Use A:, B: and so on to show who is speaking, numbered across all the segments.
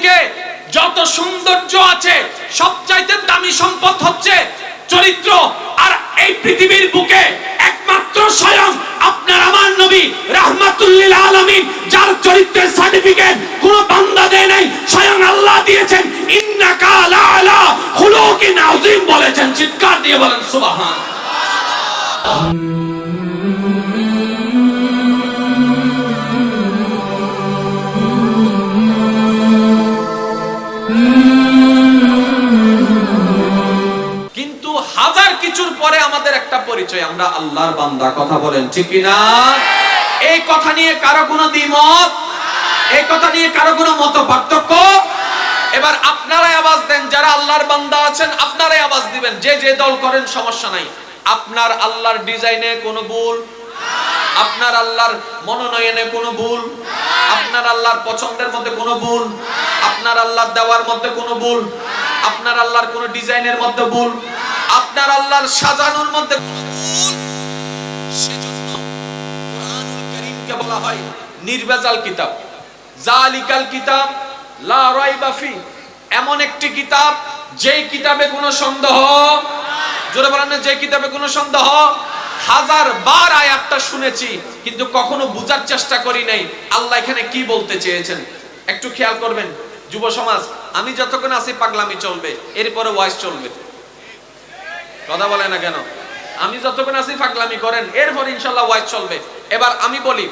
A: বুকে যত সৌন্দর্য আছে সবচাইতে দামি সম্পদ হচ্ছে চরিত্র। আর এই পৃথিবীর বুকে একমাত্র স্বয়ং আপনার আমার নবী রাহমাতুল লিল আলামিন, যার চরিত্রের সার্টিফিকেট কোন বান্দা দেয় নাই, স্বয়ং আল্লাহ দিয়েছেন। ইন্নাকা লাআলা খুলুকিন আযীম বলেছেন। চিৎকার দিয়ে বলেন সুবহানাল্লাহ। কিন্তু হাজার কিছুর পরে আমাদের একটা পরিচয়, আমরা আল্লাহর বান্দা। কথা বলেন ঠিক কিনা? এই কথা নিয়ে কারো কোনো দ্বিমত, এই কথা নিয়ে কারো কোনো মত পার্থক্য? এবার আপনারাই আওয়াজ দেন, যারা আল্লাহর বান্দা আছেন আপনারাই আওয়াজ দিবেন। যে যে দল করেন সমস্যা নাই। আপনার আল্লাহর ডিজাইনে কোনো ভুল, আপনার আল্লাহর মনোনয়নে কোনো ভুল, আপনার আল্লাহর পছন্দের মধ্যে কোনো ভুল, আপনার আল্লাহর দেওয়ার মধ্যে কোনো ভুল, আপনার আল্লাহর কোনো ডিজাইনের মধ্যে ভুল, আপনার আল্লাহর সাজানোর মধ্যে কোনো ভুল। সেজন্য কুরআনুল কারীমকে বলা হয় নির্ভেজাল কিতাব। জালিকাল কিতাব লা রাইবা ফি, এমন একটি কিতাব যেই কিতাবে কোনো সন্দেহ, জোরে বলেন না, যে কিতাবে কোনো সন্দেহ। হাজার বার আয়াতটা শুনেছি কিন্তু কখনো বুঝার চেষ্টা করি নাই আল্লাহ এখানে কি বলতে চেয়েছেন। একটু খেয়াল করবেন যুব সমাজ, আমি যতক্ষণ আছি পাগলামি চলবে, এরপরে ওয়াইজ চলবে। কথা বলে না কেন? আমি যতক্ষণ আছি পাগলামি করেন, এরপর ইনশাআল্লাহ ওয়াইজ চলবে। এবার আমি বলি,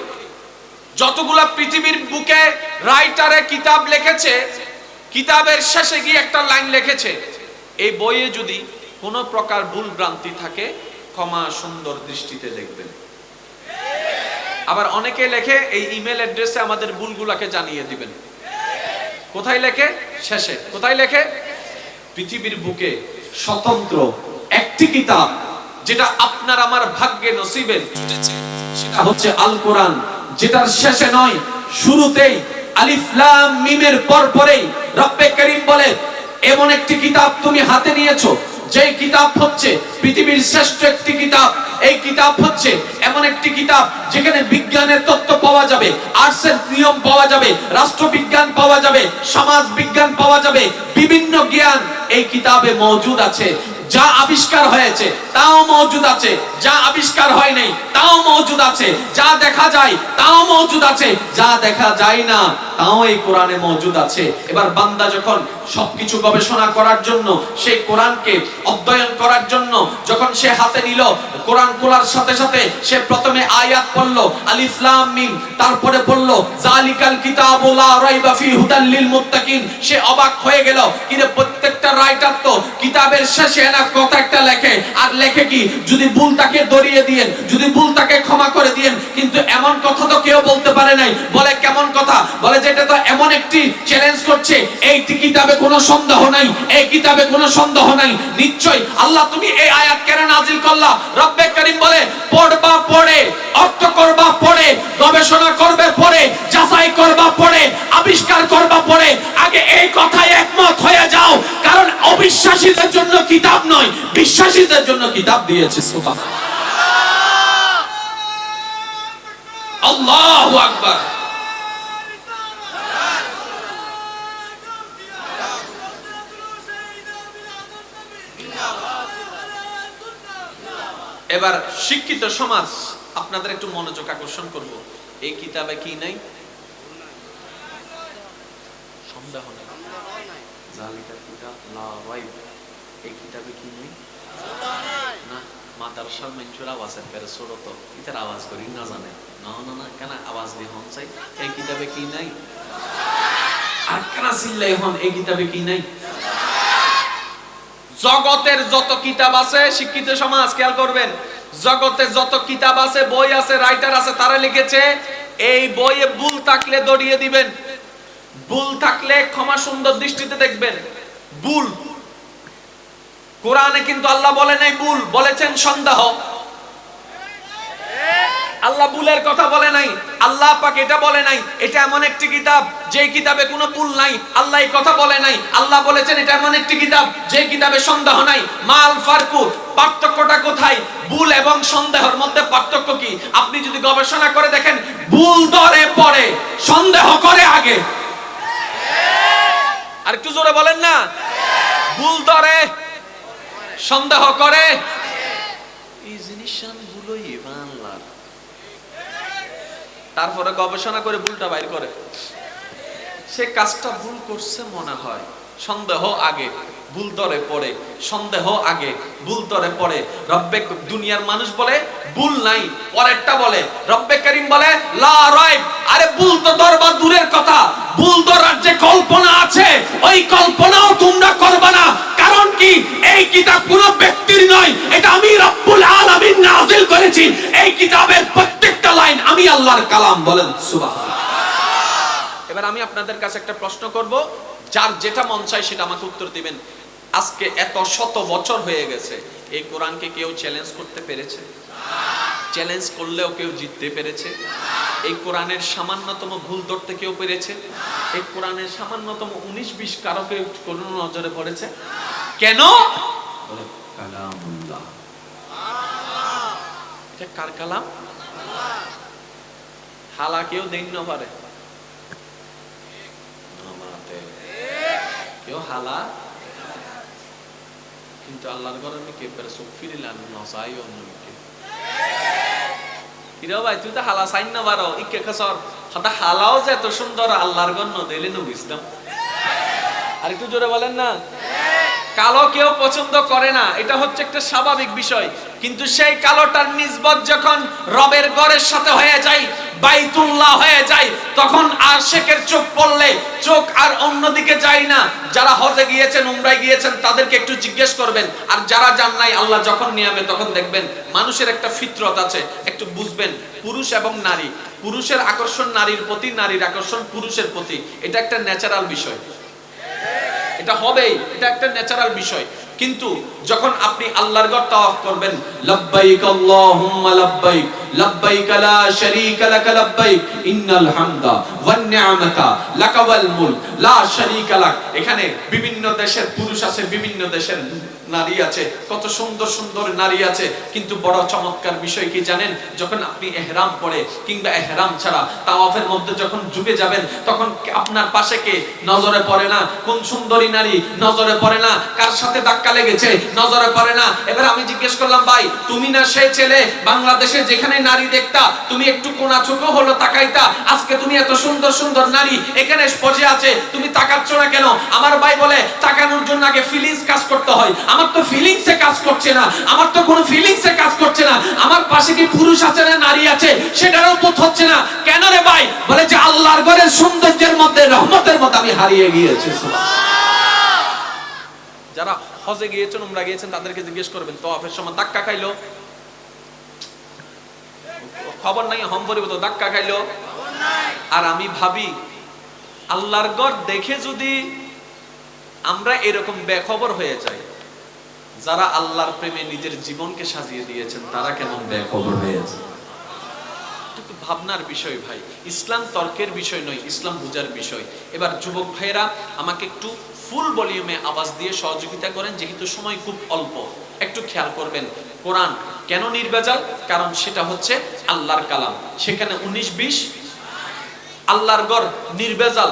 A: যতগুলা পৃথিবীর বুকে রাইটারে কিতাব লিখেছে, কিতাবের শেষে গিয়ে একটা লাইন লিখেছে, এই বইয়ে যদি কোনো প্রকার ভুল ভ্রান্তি থাকে ক্ষমা সুন্দর দৃষ্টিতে দেখবেন। আবার অনেকে লেখে এই ইমেল অ্যাড্রেসে আমাদের ভুলগুলাকে জানিয়ে দিবেন। কোথায় লেখে? শেষে। কোথায় লেখে? পৃথিবীর বুকে স্বতন্ত্র একটি কিতাব যেটা আপনার আমার ভাগ্যে নসিবে জুটেছে, সেটা হচ্ছে আল কোরআন, যেটার শেষে নয় শুরুতেই আলিফ লাম মিমের পরপরেই রব্বে করিম বলে, এমন একটি কিতাব তুমি হাতে নিয়েছো যেই কিতাব হচ্ছে পৃথিবীর শ্রেষ্ঠ একটি কিতাব। এই কিতাব হচ্ছে এমন একটি কিতাব যেখানে বিজ্ঞানের তত্ত্ব পাওয়া যাবে, আর্টসের নিয়ম পাওয়া যাবে, রাষ্ট্রবিজ্ঞান পাওয়া যাবে, সমাজ বিজ্ঞান পাওয়া যাবে, বিভিন্ন জ্ঞান এই কিতাবে মওজুদ আছে। যা আবিষ্কার হয়েছে তাও মওজুদ আছে, যা আবিষ্কার হয় নাই তাও মওজুদ আছে, যা দেখা যায় তাও মওজুদ আছে, যা দেখা যায় না তাও এই কোরআনে মওজুদ আছে। এবার বান্দা যখন সবকিছু গবেষণা করার জন্য, সেই কোরআনকে অধ্যয়ন করার জন্য যখন সে হাতে নিল, কোরআন খোলার সাথে সাথে সে প্রথমে আয়াত পড়লো আলিফ লাম মিম, তারপরে পড়লো জালিকাল কিতাবু লা রাইবা ফি হুদাল লিল মুত্তাকিন। সে অবাক হয়ে গেল, কিন্তু প্রত্যেকটা রাইটার তো কিতাবের শেষে না কথা একটা লেখে, আর লেখে কি, যদি ভুল তাকে ধরিয়ে দিয়েন, যদি ভুল তাকে ক্ষমা করে দিয়েন। কিন্তু এমন কথা তো কেউ বলতে পারে নাই। বলে কেমন কথা? বলে যেটা তো এমন একটি চ্যালেঞ্জ করছে, এই কিতাবে কোনো সন্দেহ নাই, এই কিতাবে কোনো সন্দেহ নাই। নিশ্চয় আল্লাহ তুমি এই আয়াত কেন নাজিল করলা? রব্বে করিম বলে, পড়বা পড়ে, অর্থ করবা পড়ে, গবেষণা করবে পড়ে, যাচাই করবা পড়ে, আবিষ্কার করবা পড়ে। আগে এই কথায় একমত হয়ে যাও, কারণ অবিশ্বাসীদের জন্য কিতাব নয়, বিশ্বাসীদের জন্য কিতাব দিয়েছে। সুবহানাল্লাহ, আল্লাহু আকবার। এবার শিক্ষিত সমাজ, আপনাদের একটু মনোযোগ আকর্ষণ করব। এই কিতাবে কি নাই? সন্দেহ নেই। জালিকাল কিতাব লা রাইব, এই কিতাবে কি নাই? না, মাদ্রাসার মেঞ্চুর আওয়াজের পেরে ছোট তো ইতার আওয়াজ করি না জানে না না না কেন আওয়াজ দিয়ে হন চাই, এই কিতাবে কি নাই? আর কেন চিল্লাই হন, এই কিতাবে কি নাই? জগতের যত কিতাব আছে, শিক্ষিত সমাজ খেয়াল করবেন, জগতে যত কিতাব আছে, বই আছে, রাইটার আছে, তারা লিখেছে এই বইয়ে ভুল থাকলে দড়িয়ে দিবেন, ভুল থাকলে ক্ষমা সুন্দর দৃষ্টিতে দেখবেন। ভুল কোরআনে কিন্তু আল্লাহ বলে নাই ভুল, বলেছেন সন্দেহ। আল্লাহ ভুলের কথা বলে নাই, আল্লাহ পাক এটা বলে নাই এটা এমন একটি কিতাব যে কিতাবে কোনো ভুল নাই, আল্লাহ এই কথা বলে নাই। আল্লাহ বলেছেন এটা এমন একটি কিতাব যে কিতাবে সন্দেহ নাই। মাল ফারকু, পার্থক্যটা কোথায়? ভুল এবং সন্দেহের মধ্যে পার্থক্য কি? আপনি যদি গবেষণা করে দেখেন, ভুল ধরে পড়ে, সন্দেহ করে আগে। আর একটু জোরে বলেন না। ভুল ধরে, সন্দেহ করে, এই জিনিসগুলোই বাংলার। তারপরে গবেষণা করে ভুলটা বাইর করে, সে কাজটা ভুল করছে মনে হয়, সন্দেহ আগে ভুল ধরে পড়ে, সন্দেহ আগে ভুল ধরে পড়ে। রব্বে দুনিয়ার মানুষ বলে ভুল নাই, পরেরটা বলে রব্বে করিম বলে লা রাইব। আরে ভুল তো ধরবা দূরের কথা, ভুল ধরার যে কল্পনা আছে ওই কল্পনাও তোমরা করবে না। কারণ কি, এই কিতাব কোন ব্যক্তির নয়, এটা আমি রব্বুল আলামিন নাযিল করেছি। এই কিতাবের প্রত্যেকটা লাইন আমি আল্লাহর কালাম। বলেন সুবহানাল্লাহ। এবার আমি আপনাদের কাছে একটা প্রশ্ন করব, যার যেটা মন চায় সেটা আমাকে উত্তর দিবেন। আজকে এত শত বছর হয়ে গেছে, এই কোরআনকে কেউ চ্যালেঞ্জ করতে পেরেছে? চ্যালেঞ্জ করলেও কেউ জিততে পেরেছে? এই কোরআনের সামান্যতম ভুল ধরতে কেউ পেরেছে? এই কোরআনের সামান্যতম 19-20 কারো কেউ কোন নজরে পড়েছে? কেন? বলে কালামুল্লাহ। এটা কার কালাম? হালা কেউ দেন না পারে, কেউ হালা, কিন্তু আল্লাহর ঘরে কে পারে চোখ ফিরিলাম নসাই অন্যকে। কিরে ভাই, তুই তো হালা সাইন না পারো, ইকে খাসর হাতা হালাও যে এত সুন্দর আল্লাহর গণ্য দিলে নু বুঝতাম। আর একটু জোরে বলেন না। কালো কেউ পছন্দ করে না, এটা হচ্ছে একটা স্বাভাবিক বিষয়, কিন্তু সেই কালোটার নিসবত যখন রবের ঘরের সাথে হয়ে যায়, বাইতুল্লাহ হয়ে যায়, তখন আশিকের চোখ পড়লে চোখ আর অন্যদিকে যায় না। যারা হজে গিয়েছেন, উমরায় গিয়েছেন, তাদেরকে একটু জিজ্ঞেস করবেন। আর যারা যান নাই, আল্লাহ যখন নিয়াবে তখন দেখবেন মানুষের একটা ফিতরত আছে, একটু বুঝবেন। পুরুষ এবং নারী, পুরুষের আকর্ষণ নারীর প্রতি, নারীর আকর্ষণ পুরুষের প্রতি, এটা একটা ন্যাচারাল বিষয়, এটা হবেই, এটা একটা ন্যাচারাল বিষয়। কিন্তু যখন আপনি আল্লাহর ঘর তাওয়াফ করবেন, লাব্বাইক আল্লাহুম্মা লাব্বাইক, লাব্বাইক লা শারীকা লাক লাব্বাইক, ইন্নাল হামদা ওয়ান নি'মাতা লাকা ওয়াল মুলক লা শারীকা লাক। এখানে বিভিন্ন দেশের পুরুষ আছে, বিভিন্ন দেশের নারী আছে, কত সুন্দর সুন্দর নারী আছে। কিন্তু বড় চমৎকার বিষয় কি জানেন? যখন আপনি ইহরাম পরে কিংবা ইহরাম ছাড়া তাওয়াফের মধ্যে যখন ঢুকে যাবেন, তখন আপনার পাশে কে নজরে পড়ে না? কোন সুন্দরী নারী নজরে পড়ে না? কার সাথে ধাক্কা লেগেছে নজরে পড়ে না? এবার আমি জিজ্ঞেস করলাম, ভাই তুমি না সেই ছেলে বাংলাদেশে যেখানে নারী দেখতা তুমি একটু কোনা চোখ হলো তাকাইতা, আজকে তুমি এত সুন্দর সুন্দর নারী এখানে বসে আছে, তুমি তাকাচ্ছ না কেন? আমার ভাই বলে তাকানোর জন্য আগে ফিলিংস কাজ করতে হয়। আমার তো ফিলিংসে কাজ করছে না, আমার তো কোনো ফিলিংসে কাজ করছে না। আমার পাশে কি পুরুষ আছে না নারী আছে সেটারও বোধ হচ্ছে না। কেন রে ভাই? বলে যে আল্লাহর ঘরের সৌন্দর্যের মধ্যে, রহমতের মধ্যে আমি হারিয়ে গিয়েছি। যারা হজে গিয়েছেন, উমরা গিয়েছেন, তাদেরকে জিজ্ঞেস করবেন তাওয়াফের সময় ধাক্কা খাইলো, খবর নাই, হম্বরি মতো ধাক্কা খাইলো। আর আমি ভাবি আল্লাহর ঘর দেখে যদি আমরা এরকম বেখবর হয়ে যাই, যারা আল্লাহর প্রেমে নিজের জীবনকে সাজিয়ে দিয়েছেন তারা কেমন বেখবর হয়েছে? একটু ভাবনার বিষয় ভাই। ইসলাম তর্কের বিষয় নয়, ইসলাম বুঝার বিষয়। এবার যুবক ভাইরা আমাকে একটু ফুল ভলিউমে আওয়াজ দিয়ে সহযোগিতা করেন, যেহেতু সময় খুব অল্প। একটু খেয়াল করবেন, কোরআন কেন নির্ভেজাল? কারণ সেটা হচ্ছে আল্লাহর কালাম, সেখানে 19-20। আল্লাহর ঘর নির্ভেজাল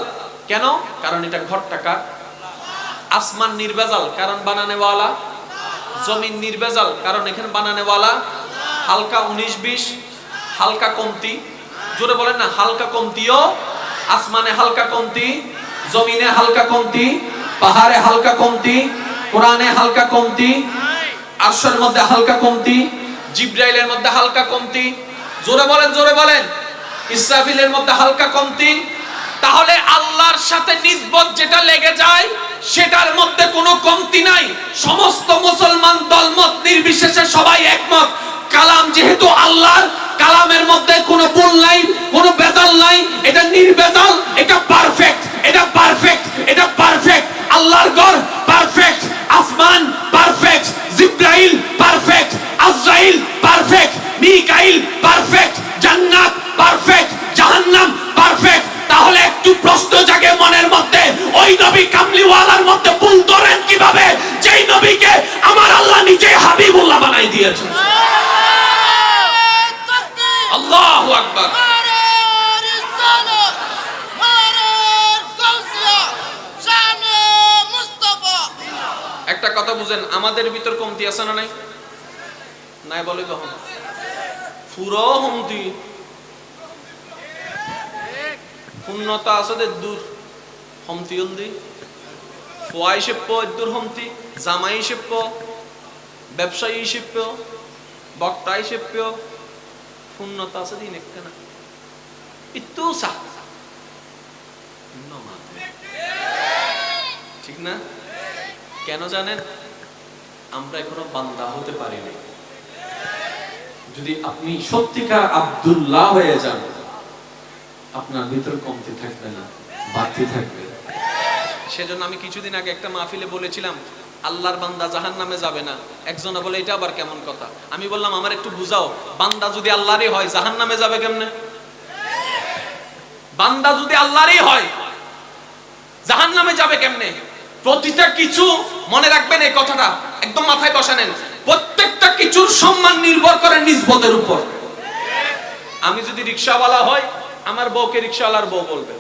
A: কেন? কারণ এটা ঘর টাকা। আসমান নির্ভেজাল কারণ বানানেওয়ালা। জমিন নির্ভেজাল কারণ এখানে বানানেওয়ালা। হালকা 19-20, হালকা কমতি। জোরে বলেন না, হালকা কমতিও। আসমানে হালকা কমতি, জমিনে হালকা কমতি, পাহাড়ে হালকা কমতি, কোরআনে হালকা কমতি, আরশের মধ্যে হালকা কমতি, জিবরাইলের মধ্যে হালকা কমতি। জোরে বলেন, জোরে বলেন। ইসরাফিলের মধ্যে হালকা কমতি। তাহলে আল্লাহর সাথে নিসবত যেটা লেগে যায় সেটার মধ্যে কোনো কমতি নাই। সমস্ত মুসলমান দলমত নির্বিশেষে সবাই একমত, কালাম যেহেতু আল্লাহর, কালামের মধ্যে কোনো ভুল নাই, কোনো বেজাল নাই, এটা নির্বেজাল, এটা পারফেক্ট, এটা পারফেক্ট, এটা পারফেক্ট। আল্লাহর ঘর পারফেক্ট, আসমান পারফেক্ট, জিবরাইল পারফেক্ট, আজরাইল পারফেক্ট, মিকাইল পারফেক্ট, জান্নাত পারফেক্ট, জাহান্নাম পারফেক্ট। তাহলে একটু প্রশ্ন জাগে মনের মধ্যে, ওই নবী কামলিওয়ালার মধ্যে ভুল ধরেন কিভাবে, যেই নবীকে আমার আল্লাহ নিজে হাবিবুল্লাহ বানাই দিয়েছেন? আল্লাহু আকবার। একটা কথা বুঝেন, আমাদের ভিতর কমতি আছে না নাই? নাই বলে কখন পুরো কমতি, পূর্ণতা আছে দূর কমতি হলদি ফোয়াই শিপ্প দূর কমতি, জামাই শিপ্প, ব্যবসায়ী শিপ্প, বক্তাই শিপ্প, পূর্ণতা আছে দিন একখানা ইত্তু সা ঠিক না? কেন জানেন? আমরা এখনো বান্দা হতে পারিনি। যদি আপনি সত্যিকার আব্দুল্লাহ হয়ে যান, আপনার ভিতর কমতি থাকবে না, বাড়তি থাকবে। সেজন্য আমি কিছুদিন আগে একটা মাহফিলে বলেছিলাম, আল্লাহর বান্দা জাহান্নামে যাবে না। একজনে বলে এটা আবার কেমন কথা? আমি বললাম আমার একটু বুঝাও, বান্দা যদি আল্লাহরই হয় জাহান্নামে যাবে কেমনে? বান্দা যদি আল্লাহরই হয় জাহান্নামে যাবে কেমনে? প্রতিটা কিছু মনে রাখবেন, এই কথাটা একদম মাথায় বসা নেন। প্রত্যেকটা কিছুর সম্মান নির্ভর করে নিসবতের উপর। আমি যদি রিকশাওয়ালা হই, আমার বউকে রিকশাওয়ালার বউ বলবে।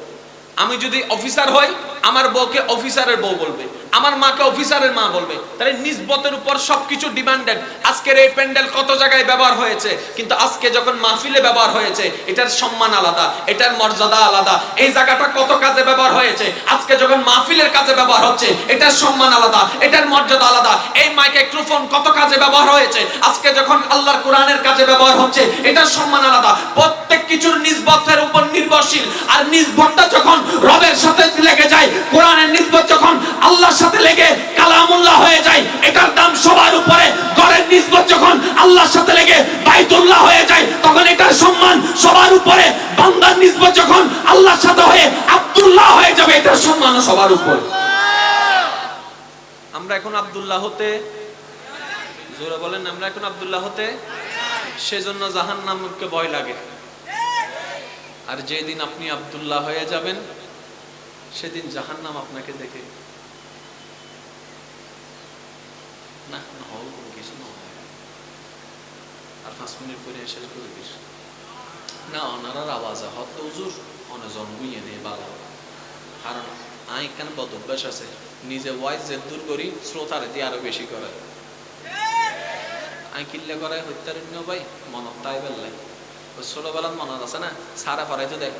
A: আমি যদি অফিসার হই, আমার বউকে অফিসারের বউ বলবে। আমার মাকে অফিসারের মা বলবে। তাহলে নিসবতের উপর সবকিছু ডিমান্ডেড। আজকের এই প্যান্ডেল কত জায়গায় ব্যবহার হয়েছে, কিন্তু আজকে যখন মাহফিলে ব্যবহার হয়েছে, এটার সম্মান আলাদা, এটার মর্যাদা আলাদা। এই জায়গাটা কত কাজে ব্যবহার হয়েছে, আজকে যখন মাহফিলের কাজে ব্যবহার হচ্ছে, এটার সম্মান আলাদা, এটার মর্যাদা আলাদা। এই মাইক্রোফোন কত কাজে ব্যবহার হয়েছে, আজকে যখন আল্লাহর কোরআনের কাজে ব্যবহার হচ্ছে, এটার সম্মান আলাদা। প্রত্যেক কিছুর নিসবতের উপর নির্ভরশীল। আর নিসবতটা যখন রবের সাথে লেগে যায়, কোরআনের নিসবত যখন আল্লাহর সাথে লেগে কালামুল্লাহ হয়ে যায়, এটার দাম সবার উপরে। ঘরের নিসবত যখন আল্লাহর সাথে লেগে বাইতুল্লাহ হয়ে যায়, তখন এটার সম্মান সবার উপরে। বান্দার নিসবত যখন আল্লাহর সাথে হয়ে আব্দুল্লাহ হয়ে যাবে, এটার সম্মান সবার উপরে। আমরা এখন আব্দুল্লাহ হতে, জোরে বলেন, আমরা এখন আব্দুল্লাহ হতে, সেজন্য জাহান্নামকে ভয় লাগে। আর যেদিন আপনি আব্দুল্লাহ হয়ে যাবেন, সেদিন জাহান্নাম আপনাকে দেখে না না হল কিছু না, আর 5 মিনিট পরে শেষ করে দিস না। ওনার আওয়াজ হত হুজুর অনে জন্মইয়ে নেই বালা। কারণ আই কেন বদ অভ্যাস আছে, নিজে ওয়াইজ যে দূর করি, শ্রোতার দিয়ে আরো বেশি করে। আই কিল্লে করে হত্যারণ্য ভাই মনত তাই বেললাই ছোটবেলার মনত আছে না, সারা পারাই তো দেখ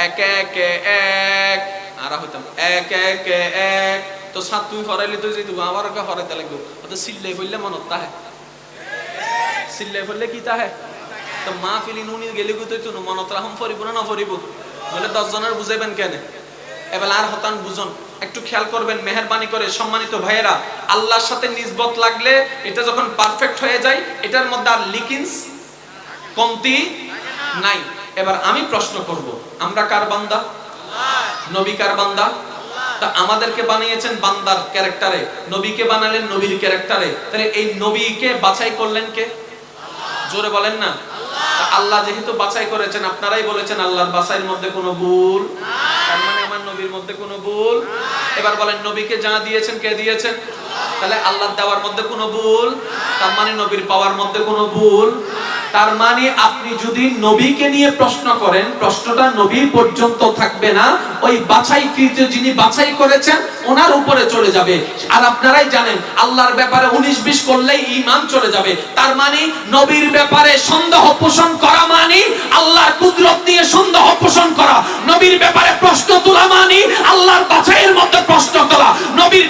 A: এক এক এক, আর হইতাম এক এক এক। তো সাত তুই হরাইলি তুই যেত আমার ওকে হরাইতে লাগবো। তো সিল্লাই ফেললে মনত তাহে, সিল্লাই ফেললে কি তাহে। তো মা ফিলি নুনি গেলে তুই তো মনত রাখম ফরিব না ফরিব, বলে 10 জনের বুঝাইবেন কেন? এবার আর হতান বুঝন। একটু খেয়াল করবেন মেহেরবানি করে সম্মানিত ভাইয়েরা, আল্লাহর সাথে নিসবত লাগলে এটা যখন পারফেক্ট হয়ে যায়, এটার মধ্যে আর লিকিংস কমতি নাই। এবার আমি প্রশ্ন করব, আমরা কার বান্দা? নবী কার বান্দা? তা আমাদেরকে বানিয়েছেন বান্দার ক্যারেক্টারে, নবীকে বানালেন নবীর ক্যারেক্টারে। তাহলে এই নবীকে বাছাই করলেন কে? জোরে বলেন না। আল্লাহ যেহেতু বাছাই করেছেন, আপনারাই বলেছেন আল্লাহর বাছাইয়ের মধ্যে কোনো ভুল, তার মানে আমার নবীর মধ্যে কোনো ভুল। এবার বলেন নবীকে যা দিয়েছেন কে দিয়েছেন? তাহলে আল্লাহর দেওয়ার মধ্যে কোনো ভুল, তার মানে নবীর পাওয়ার মধ্যে কোনো ভুল। তার মানে আপনি যদি নবীকে নিয়ে প্রশ্ন করেন, প্রশ্নটা নবী পর্যন্ত থাকবে না, ওই বাছাইকৃত যিনি বাছাই করেছেন ওনার উপরে চলে যাবে। আর আপনারাই জানেন আল্লাহর ব্যাপারে 19-20 করলেই ঈমান চলে যাবে। তার মানে নবীর ব্যাপারে সন্দেহ পোষণ করা মানে আল্লাহর কুদরত নিয়ে সন্দেহ পোষণ করা। নবীর ব্যাপারে প্রশ্ন তোলা মানে আল্লাহর বাছাইয়ের মধ্যে প্রশ্ন তোলা। নবীর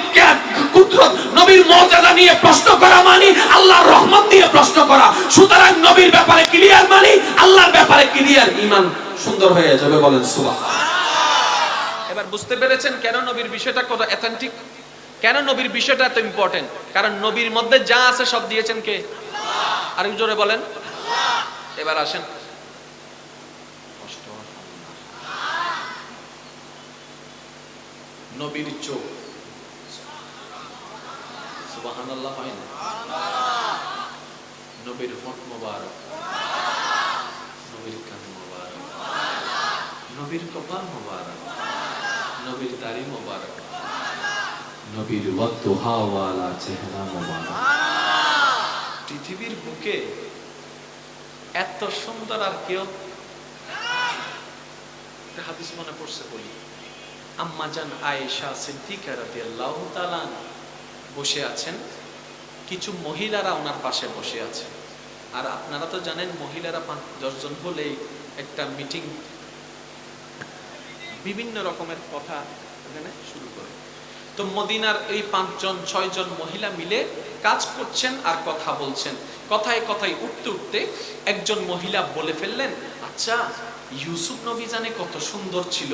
A: কুদরত, নবীর মুজিজা নিয়ে প্রশ্ন করা মানে আল্লাহর রহমত নিয়ে প্রশ্ন করা। সুতরাং নবীর ব্যাপারে ক্লিয়ার মানে আল্লাহর ব্যাপারে ক্লিয়ার, ঈমান সুন্দর হয়ে যাবে। বলেন সুবহানাল্লাহ। এবার বুঝতে পেরেছেন কেন নবীর বিষয়টা কত অথেন্টিক, কেন নবীর বিষয়টা এত ইম্পর্টেন্ট? কারণ নবীর মধ্যে যা আছে সব দিয়েছেন কে? আল্লাহ। আর জোরে বলেন আল্লাহ। এবার আসেন, নবীর চোখ, সুবহানাল্লাহ হয় না? নবীর ফট মোবারক, নবীর কান মোবারক, নবীর কপাল মোবারক, নবীর দাড়ি মোবারক, নবীর ওয়াদুহা ওয়ালা চেহারা মোবারক। পৃথিবীর বুকে এত সুন্দর আর কেউ, হাদিস মনে পড়ছে বলি, আম্মা জান আয়েশা সিদ্দিকা রাদিয়াল্লাহু তাআলা বসে আছেন, কিছু মহিলারা ওনার পাশে বসে আছে। আর আপনারা তো জানেন মহিলারা 5-10 জন হলেই একটা মিটিং, বিভিন্ন রকমের কথা এখানে শুরু করে। তো মদিনার এই 5-6 জন মহিলা মিলে কাজ করছেন আর কথা বলছেন। কথায় কথায় উঠতে উঠতে একজন মহিলা বলে ফেললেন, আচ্ছা ইউসুফ নবী জানে কত সুন্দর ছিল,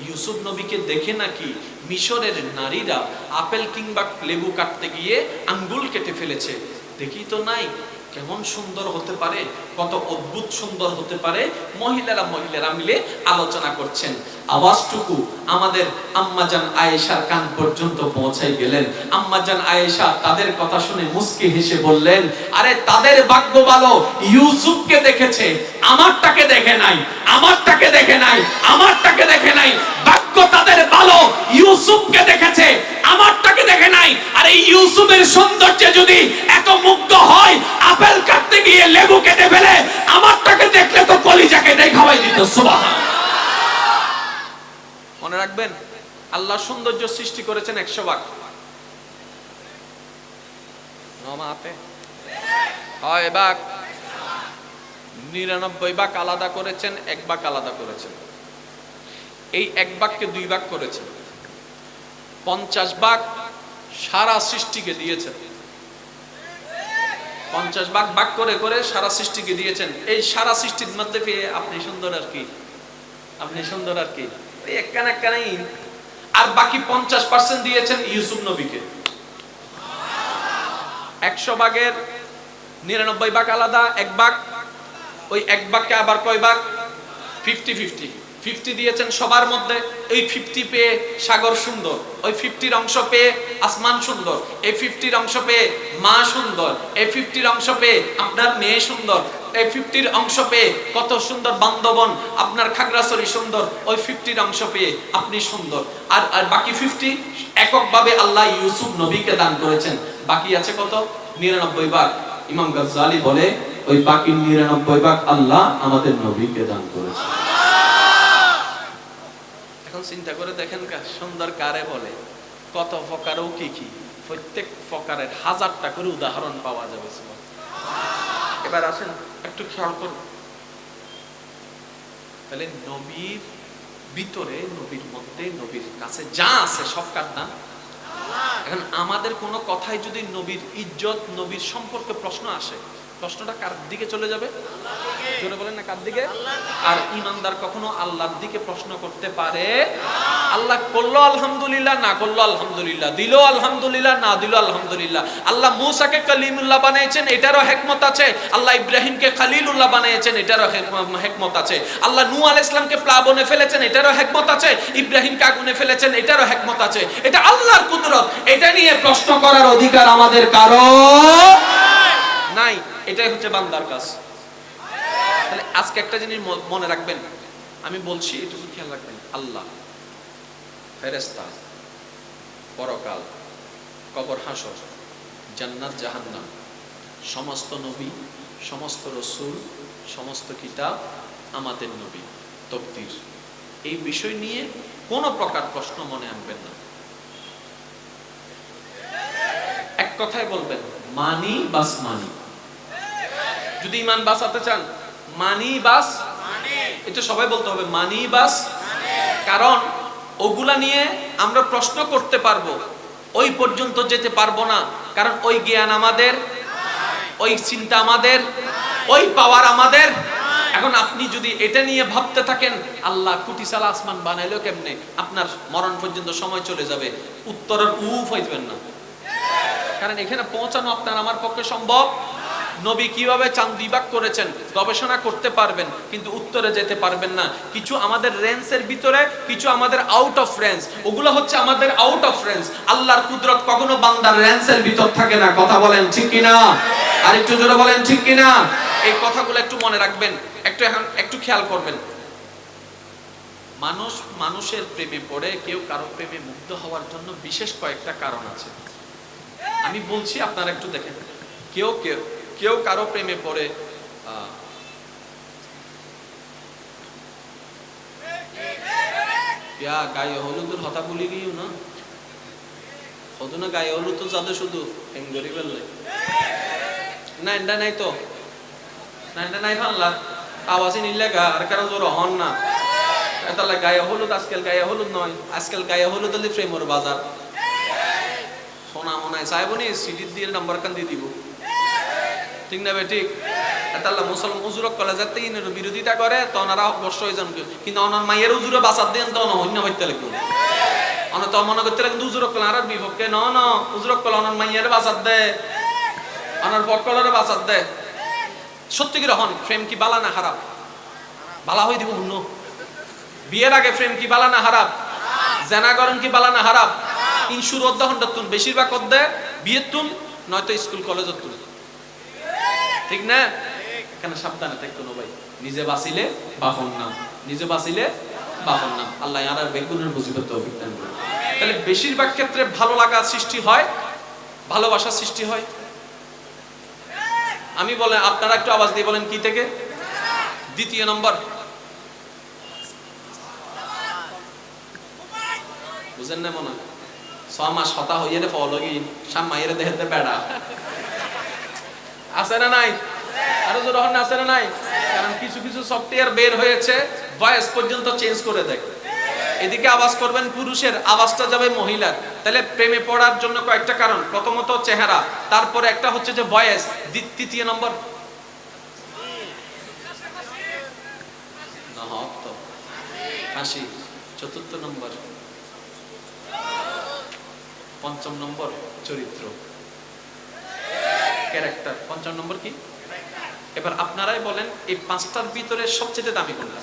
A: ইউসুফ নবীকে দেখে নাকি মিশরের নারীরা আপেল কিংবা লেবু কাটতে গিয়ে আঙ্গুল কেটে ফেলেছে, দেখি তো নাই কেমন সুন্দর হতে পারে, কত অদ্ভুত সুন্দর হতে পারে। মহিলারা মিলে আলোচনা করছেন। আওয়াজটুকু আমাদের আম্মাজান আয়েশার কান পর্যন্ত পৌঁছাই গেলেন। আম্মাজান আয়েশা তাদের কথা শুনে মুস্কি হেসে বললেন, আরে তাদের ভাগ্য ভালো, ইউসুফকে দেখেছে, আমারটাকে দেখে নাই, আমারটাকে দেখে নাই, আমারটাকে দেখে নাই। ভাগ্য তাদের ভালো, ইউসুফকে দেখেছে, আমারটাকে দেখে নাই। আর এই ইউসুফের সৌন্দর্যে যদি এত মুগ্ধ হয়, আপেল কাটতে গিয়ে লেবু কেটে ফেলে, আমারটাকে দেখলে তো কলিজাকে দেই খাওয়াই দিত। সুবহানাল্লাহ। মনে রাখবেন, আল্লাহ সৌন্দর্য সৃষ্টি করেছেন 100 ভাগ। নমাতে হয় ভাগ, 99 ভাগ আলাদা করেছেন, 1 ভাগ আলাদা করেছেন। এই 1 ভাগকে 2 ভাগ করেছেন। 50 ভাগ সারা সৃষ্টিকে দিয়েছেন। 50 ভাগ ভাগ করে করে সারা সৃষ্টিকে দিয়েছেন। এই সারা সৃষ্টির মধ্যে পেয়ে আপনি সুন্দর আর কি, আপনি সুন্দর আর কি, এই একখানাই। আর বাকি 50% দিয়েছেন ইউসুফ নবীকে। 100 ভাগের 99 ভাগ আলাদা, 1 ভাগ, ওই 1 ভাগকে আবার কয় ভাগ? 50 দিয়েছেন সবার মধ্যে। এই 50 পেয়ে সাগর সুন্দর, ওই 50-র অংশ পেয়ে আসমান সুন্দর, এই 50-র অংশ পেয়ে মা সুন্দর, এই 50-র অংশ পেয়ে আপনার মেয়ে সুন্দর, এই 50-র অংশ পেয়ে কত সুন্দর বান্দরবন আপনার খাগড়াছড়ি সুন্দর, ওই 50-র অংশ পেয়ে আপনি সুন্দর। আর বাকি 50 এককভাবে আল্লাহ ইউসুফ নবীকে দান করেছেন। বাকি আছে কত? 99 ভাগ। ইমাম গাজ্জালি বলে ওই বাকি 99 ভাগ আল্লাহ আমাদের নবীকে দান করেছেন। এখন চিন্তা করে দেখেন, সুন্দর কারে বলে, কত প্রকারও কি কি, প্রত্যেক প্রকারের 1000টা করে উদাহরণ পাওয়া যাবে। এবার আসেন একটু খেয়াল করুন, তাহলে নবীর ভিতরে, নবীর মধ্যে, নবীর কাছে যা আছে সব কার দান। এখন আমাদের কোনো কথায় যদি নবীর ইজ্জত, নবীর সম্পর্কে প্রশ্ন আসে, প্রশ্নটা কার দিকে চলে যাবে? জোরে বলেন না, কার দিকে? আর ইমানদার কখনো আল্লাহর দিকে প্রশ্ন করতে পারে? আল্লাহ করলো আলহামদুলিল্লাহ, না করলো আলহামদুলিল্লাহ, দিল আলহামদুলিল্লাহ, না দিল আলহামদুলিল্লাহ। আল্লাহ মূসাকে কালিমুল্লাহ বানিয়েছেন, এটারও হিকমত আছে। আল্লাহ ইব্রাহিমকে খলিলুল্লাহ বানিয়েছেন, এটারও হিকমত আছে। আল্লাহ নূহ আলাইহিস সালামকে প্লাবনে ফেলেছেন, এটারও হিকমত আছে। ইব্রাহিমকে আগুনে ফেলেছেন, এটারও হিকমত আছে। এটা আল্লাহর কুদরত, এটা নিয়ে প্রশ্ন করার অধিকার আমাদের কারো নাই। এটাই হচ্ছে বান্দার কাজ। তাহলে আজকে একটা জিনিস মনে রাখবেন, আমি বলছি এটুকু খেয়াল রাখবেন, আল্লাহ, ফেরেশতা, পরকাল, কবর হাসর, জান্নাত জাহান্নাম, সমস্ত নবী, সমস্ত রাসূল, সমস্ত কিতাব, আমাদের নবী, তাকদীর, এই বিষয় নিয়ে কোনো প্রকার প্রশ্ন মনে আনবেন না। এক কথায় বলবেন, মানি বাস মানি। যদি ঈমান বাঁচাতে চান, মানি বাস মানি, এটা সবাই বলতে হবে, মানি বাস মানি। কারণ ওগুলা নিয়ে আমরা প্রশ্ন করতে পারবো, ওই পর্যন্ত যেতে পারবো না। কারণ ওই জ্ঞান আমাদের, ওই চিন্তা আমাদের, ওই পাওয়ার আমাদের। এখন আপনি যদি এটা নিয়ে ভাবতে থাকেন, আল্লাহ কোটি সালা আসমান বানাইলো কেমনে, আপনার মরণ পর্যন্ত সময় চলে যাবে, উত্তরের উফ হইবেন না। কারণ এখানে পৌঁছানো আপনার আমার পক্ষে সম্ভব। নবী কিভাবে চাঁদ বিভাগ করেছেন গবেষণা করতে পারবেন, কিন্তু উত্তরে যেতে পারবেন না। কিছু আমাদের রেঞ্জের ভিতরে, কিছু আমাদের আউট অফ রেঞ্জ, ওগুলো হচ্ছে আমাদের আউট অফ রেঞ্জ। আল্লাহর কুদরত কখনো বান্দার রেঞ্জের ভিতর থাকে না। কথা বলেন ঠিক কিনা? আর একটু জোরে বলেন ঠিক কিনা? এই কথাগুলো একটু মনে রাখবেন, একটু খেয়াল করবেন। মানুষের প্রেমে পড়ে, কেউ কারো প্রেমে মুগ্ধ হওয়ার জন্য বিশেষ কয়েকটা কারণ আছে। আমি বলছি, আপনারা একটু দেখেন। কেউ কারো প্রেমে পড়ে গায়ে হলুদের হতা বলি গিয়েও না, ওজন্য গায়ে হলুদ তো যাদের শুধু এঙ্গরি বেললে না এন্ডা নাই তো না এন্ডা নাই ভাঙলা আওয়াজই নিলে গা আর কারো জোর হন না তাহলে গায়ে হলুদ আজকাল গায়ে হলুদ নয় আজকাল গায়ে হলুদ হলে ফ্রেমর বাজার সোনা মনায় চাইব নি সিডি দিয়ে নাম্বার কান দিয়ে দিব ঠিক না বে ঠিক তাহলে মুসলমান উজুরক কলেজের থেকে বিরোধিতা করে তো ওনারা কষ্ট হয়ে যান কিন্তু ওনার মায়ের উজুরে বাঁচার দেন তো অন্য হইতে লাগবে অন তো মনে করতে লাগবে উজুরক কলে আর বিপক্ষে ন ন উজুরক কলে ওনার মাইয়ের বাঁচার দে ওনার পটকলরে বাঁচার দে সত্যি কি রহন প্রেম কি বালা না খারাপ বালা হই দিব অন্য বিয়ের আগে প্রেম কি বালা না খারাপ জানা করেন কি বালা না খারাপ ইনসুর অধ্যহনটা তুন বেশিরভাগ অধ্যে বিয়ের তুন নয়তো স্কুল কলেজের তুন ঠিক না কেন সাবধানে থাকতো না ভাই নিজে বাঁচিলে বাহন না নিজে বাঁচিলে বাহন না আল্লাহ আর বেগুনের মুসিবত তৌফিক দান করুন তাহলে বেশিরভাগ ক্ষেত্রে ভালো লাগা সৃষ্টি হয় ভালোবাসা সৃষ্টি হয় আমি বলে আপনারা একটু আওয়াজ দিয়ে বলেন কি থেকে দ্বিতীয় নম্বর বুঝেন না মনে 6 মাস হতা হইয়ে রে ফলগি সামাইরে দেহতে বেড়া আছে না নাই আরো জোর হন আছে না নাই কারণ কিছু কিছু সফটওয়্যার বের হয়েছে ভয়েস পর্যন্ত চেঞ্জ করে দেয় এদিকে আওয়াজ করবেন পুরুষের আওয়াজটা যাবে মহিলার তাহলে প্রেমে পড়ার জন্য কয়েকটা কারণ প্রথমত চেহারা তারপরে একটা হচ্ছে যে ভয়েস তৃতীয় নম্বর না হত হাসি চতুর্থ নম্বর পঞ্চম নম্বর চরিত্র ক্যারেক্টার পঞ্চম নম্বর কি এবার আপনারাই বলেন এই পাঁচটার ভিতরে সবচেয়ে দামি কোনটা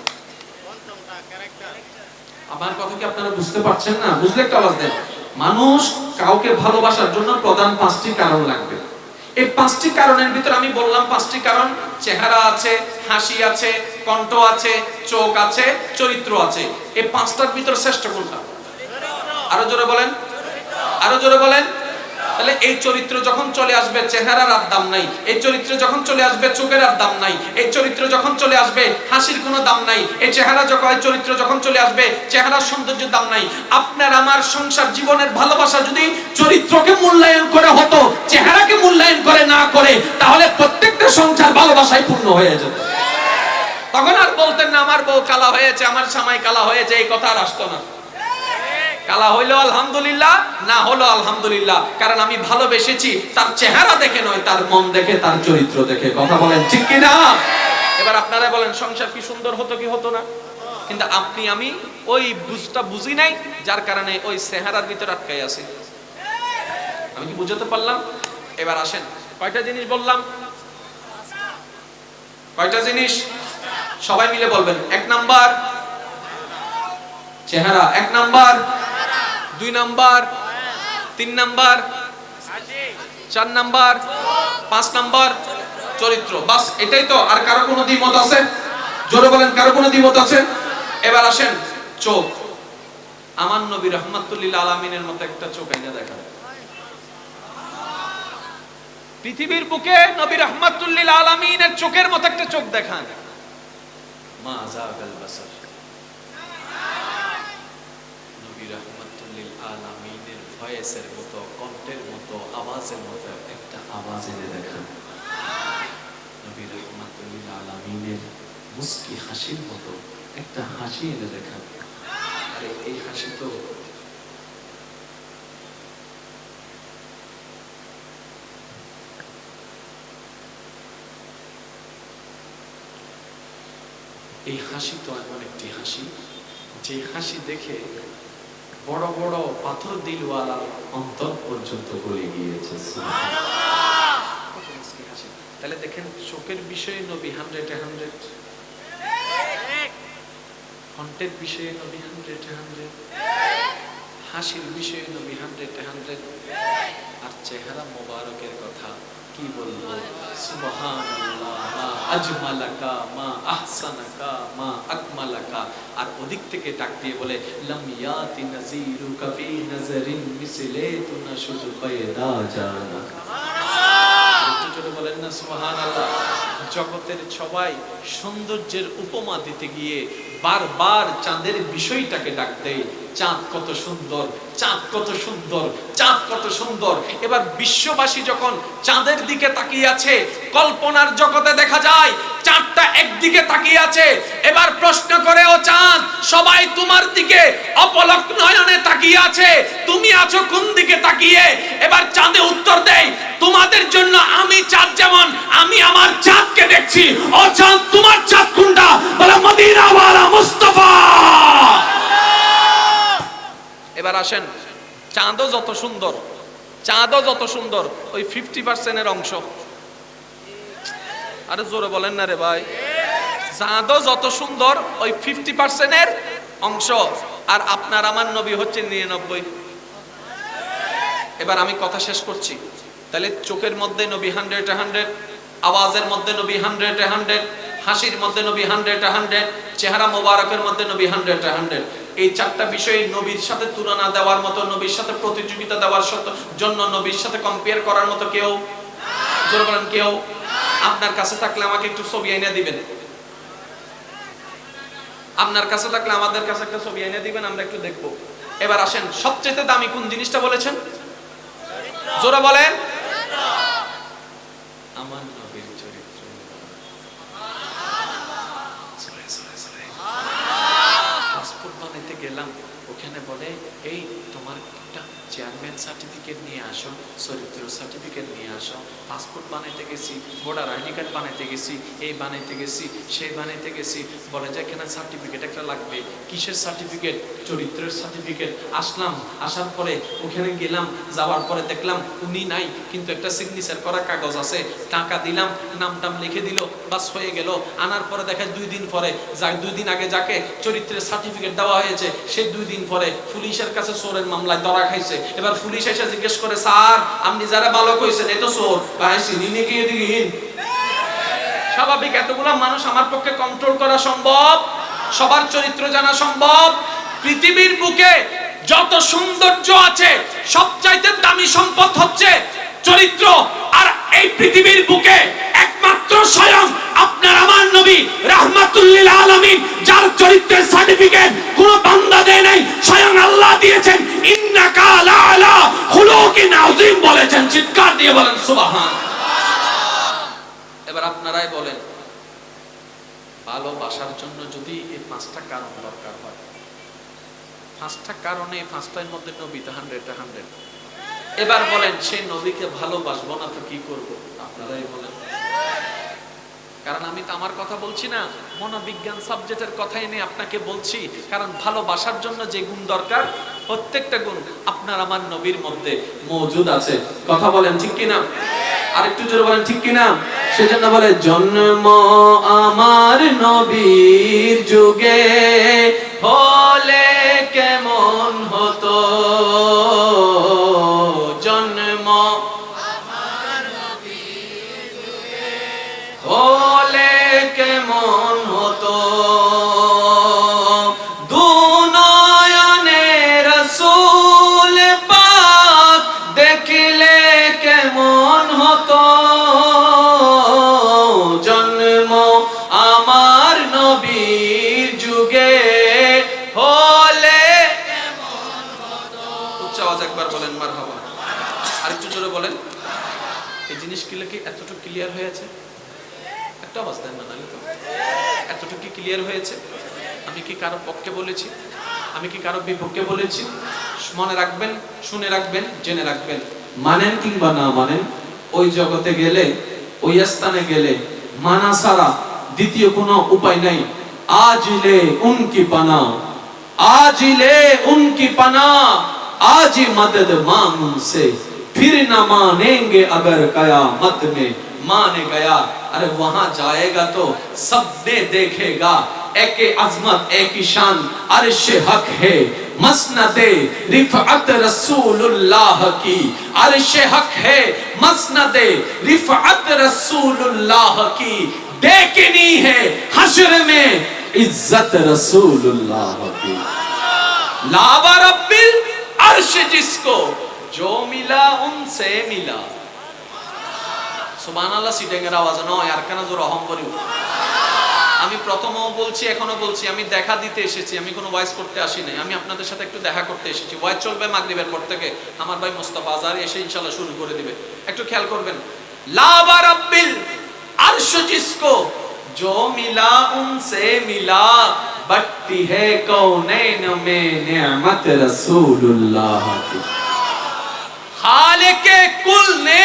A: আমার কথা কি আপনারা বুঝতে পারছেন না বুঝলে একটা আওয়াজ দেন মানুষ কাউকে ভালোবাসার জন্য প্রধান 5টি কারণ লাগবে এই 5টি কারণের ভিতর আমি বললাম 5টি কারণ চেহারা আছে হাসি আছে কণ্ঠ আছে চোখ আছে চরিত্র আছে এই 5টার ভিতর শ্রেষ্ঠ কোনটা আরো জোরে বলেন আরো জোরে বলেন তাহলে এই চরিত্র যখন চলে আসবে চেহারার আর দাম নাই এই চরিত্র যখন চলে আসবে চোখের আর দাম নাই এই চরিত্র যখন চলে আসবে হাসির কোনো দাম নাই এই চেহারা যখন চরিত্র যখন চলে আসবে চেহারার সৌন্দর্যের দাম নাই আপনার আমার সংসার জীবনের ভালোবাসা যদি চরিত্রকে মূল্যায়ন করে হতো চেহারাকে মূল্যায়ন করে না করে তাহলে প্রত্যেকটা সংসার ভালোবাসায় পূর্ণ হয়ে যেত তখন আর বলতেন না আমার বউ কালা হয়েছে আমার জামাই কালা হয়েছে এই কথা আর আসতো না কালা হইলো আলহামদুলিল্লাহ না হলো আলহামদুলিল্লাহ কারণ আমি ভালোবেসেছি তার চেহারা দেখে নয় তার মন দেখে তার চরিত্র দেখে কথা বলেন ঠিক কি না এবার আপনারা বলেন সংসার কি সুন্দর হতো কি হতো না কিন্তু আপনি আমি ওই বুঝটা বুঝি নাই যার কারণে ওই চেহারার ভিতর আটকাই আছি আমি কি বুঝাতে পারলাম এবার আসেন কয়টা জিনিস বললাম কয়টা জিনিস সবাই মিলে বলবেন 1 নাম্বার চেহারা 1 number 2 number 3 number 4 number 5 number চরিত্র বাস এটাই তো আর কারো কোনো দ্বিমত আছে জোরে বলেন কারো কোনো দ্বিমত আছে এবার আসেন চোখ আমার নবী রাহমাতুল লিল আলামিনের মতো একটা চোখ আইনা দেখান পৃথিবীর বুকে নবী রাহমাতুল লিল আলামিনের চোখের মতো একটা চোখ দেখান মা যাগাল বাসার নবী রাহমাতুল লিল আলামিনের ভয়েসের মতো কণ্ঠের মতো আওয়াজের মতো একটা আওয়াজ এনে দেখান নবী রাহমাতুল লিল আলামিনের মুস্কি হাসির মতো একটা হাসি এনে দেখান আরে এই হাসি তো এই হাসি তো এমন একটি হাসি যে হাসি দেখে বড় বড় পাথর দিলওয়ালা অন্তর পর্যন্ত গলে গিয়েছে তাহলে দেখেন চোখের বিষয়ে নবী 100 কণ্ঠের বিষয়ে নবী 100 হাসির বিষয়ে নবী 100 আর চেহারা মোবারকের কথা কি বলবো সুবহানাল্লাহ মা আজমালাকা মা আহসানাকা মা আকমালাকা আর ওদিক থেকে ডাক দিয়ে বলে লাম ইয়াতি নাযীরুকা ফি নাযারিন মিসলে তুনা শুধু পয়দা জানা সুবহানাল্লাহ জোরে বলেন না সুবহানাল্লাহ জগতের সবাই সৌন্দর্যের উপমা দিতে গিয়ে বারবার চাঁদের বিষয়টাকে ডাক দেয় চাঁদ কত সুন্দর, চাঁদ কত সুন্দর, চাঁদ কত সুন্দর। এবার বিশ্ববাসী যখন চাঁদের দিকে তাকিয়ে আছে, কল্পনার জগতে দেখা যায় চাঁদটা একদিকে তাকিয়ে আছে। এবার প্রশ্ন করে, ও চাঁদ, সবাই তোমার দিকে অপলক নয়নে তাকিয়ে আছে, তুমি আছো কোন দিকে তাকিয়ে? এবার চাঁদে উত্তর দেয়, তোমাদের জন্য আমি চাঁদ যেমন, আমি আমার চাঁদকে দেখছি। ও চাঁদ, তোমার চাঁদ কোনটা? বলে মদিনা ওয়ালা মুস্তাফা। এবার আসেন, চাঁদও যত সুন্দর, চাঁদও যত সুন্দর, ওই 50% এর অংশ। আরে জোরে বলেন না রে ভাই। চাঁদও যত সুন্দর, ওই 50% এর অংশ। আর আপনার আমার নবী হচ্ছে 99। এবার আমি কথা শেষ করছি। তাহলে চোখের মধ্যে নবী 100, আওয়াজের মধ্যে নবী 100, হাসির মধ্যে নবী 100, চেহারা মোবারকের মধ্যে নবী 100। এই চারটা বিষয়ে নবীর সাথে তুলনা দেওয়ার মতো, নবীর সাথে প্রতিযোগিতা দেওয়ার জন্য, নবীর সাথে কম্পেয়ার করার মতো কেউ? জোরে বলেন, কেউ? আপনার কাছে থাকলে আমাকে একটু ছবি এনে দিবেন। আপনার কাছে থাকলে আমাদের কাছে একটা ছবি এনে দিবেন, আমরা একটু দেখবো। এবার আসেন, সবচেয়ে দামি কোন জিনিসটা বলেছেন? জোরে বলেন। আমার নবীর চরিত্র। পাসপোর্ট বানাইতে গেলাম, ওখানে বলে, এই তোমার একটা চেয়ারম্যান সার্টিফিকেট নিয়ে আসো, চরিত্র সার্টিফিকেট নিয়ে আসো। পাসপোর্ট বানাইতে গেছি, ভোটার আইডি কার্ড বানাইতে গেছি, এই বানাইতে গেছি, সেই বানাইতে গেছি, বলে যে এখানে সার্টিফিকেট একটা লাগবে। কিসের সার্টিফিকেট? চরিত্রের সার্টিফিকেট। আসলাম, আসার পরে ওখানে গেলাম, যাওয়ার পরে দেখলাম উনি নাই, কিন্তু একটা সিগনেচার করা কাগজ আছে। টাকা দিলাম, নামটাম লিখে দিল, বাস হয়ে গেল। আনার পরে দেখে 2 দিন পরে, 2 দিন আগে যাকে চরিত্রের সার্টিফিকেট দেওয়া হয়েছে, সে 2 দিন পরে পুলিশের কাছে চোরের মামলায় ধরা খাইছে। এবার পুলিশ এসে জিজ্ঞেস করে, স্যার আপনি যারা ভালো কইছেন, এই তো চোর ভাই, চিনি কি এদিকে? স্বাভাবিক, এতগুলো মানুষ আমার পক্ষে কন্ট্রোল করা সম্ভব? সবার চরিত্র জানা সম্ভব? পৃথিবীর বুকে যত সৌন্দর্য আছে, সবচাইতে দামি সম্পদ হচ্ছে চরিত্র। আর এই পৃথিবীর বুকে একমাত্র স্বয়ং আপনার আমার নবী রাহমাতুল লিল আলামিন, যার চরিত্রের সার্টিফিকেট কোন বান্দা দেয় নাই, স্বয়ং আল্লাহ দিয়েছেন। ইন্নাকা লাআলা খুলুকিন আযীম বলেছেন। চিৎকার দিয়ে বলেন সুবহান। এবার আপনারাই বলেন, ভালোবাসার জন্য যদি এই 5টা কারণ দরকার হয়, 5টা কারণে, 5টার মধ্যে নবী তো 100। এবার বলেন, সেই নবীকে ভালোবাসবো না তো কি করব? আপনারাই বলেন। কারণ আমি তো আমার কথা বলছি না, মনোবিজ্ঞান সাবজেক্টের কথাই নিয়ে আপনাকে বলছি। কারণ ভালোবাসার জন্য যে গুণ দরকার, প্রত্যেকটা গুণ আপনার আমার নবীর মধ্যে মজুদ আছে। কথা বলেন ঠিক কিনা? আরেকটু জোরে বলেন ঠিক কিনা? সেজন্য বলে, জন্ম আমার নবীর যুগে হলে কেমন হতো, জন্ম আমার নবীর যুগে হলে কেমন হতো, দুনয়নে রাসূল পাক দেখলে কেমন হতো, জন্ম আমার নবীর যুগে হলে কেমন হতো। উচ্চ আওয়াজ একবার বলেন মারহাবা। আরেকটু জোরে বলেন। এই জিনিসগুলো কি এতটুকু ক্লিয়ার হয়েছে? একটা অবস্থায় না নালে তো এতটুকু কি ক্লিয়ার হয়েছে? আমি কি কারো পক্ষে বলেছি? আমি কি কারো বিপক্ষে বলেছি? মনে রাখবেন, শুনে রাখবেন, জেনে রাখবেন। মানেন কিংবা না মানেন, ওই জগতে গেলে, ওই স্থানে গেলে মানা ছাড়া দ্বিতীয় কোনো উপায় নাই। आज ले उनकी पना, आज ले उनकी पना, आज ही मदद मांग उनसे, फिर न मानेंगे अगर कयामत में माने गया। अरे वहां जाएगा तो सबने देखेगा, एक अजमत एक शान अर्श हक है, मसनदे रिफअत रसूलुल्लाह की, अर्श हक है मसनदे रिफअत रसूलुल्लाह की, देखनी है हश्र में इज्जत रसूलुल्लाह की, लावा रब्बिल अर्श जिसको जो मिला उनसे मिला। सुभान अल्लाह। সিটেঙ্গের আওয়াজ নয়, আর কেন জোর অহম করি। আমি প্রথমও বলছি, এখনো বলছি, আমি দেখা দিতে এসেছি, আমি কোনো ওয়াইজ করতে আসি নাই। আমি আপনাদের সাথে একটু দেখা করতে এসেছি। ওয়াইজ চলবে মাগরিবের পর থেকে। আমার ভাই মোস্তফা আজহার এসে ইনশাআল্লাহ শুরু করে দিবে। একটু খেয়াল করবেন। লা বা রাব্বিল আরশ জিসকো जो मिला उनसे मिला बटती है कौनैन में नेमत रसूलुल्लाह की। खालिके कुल ने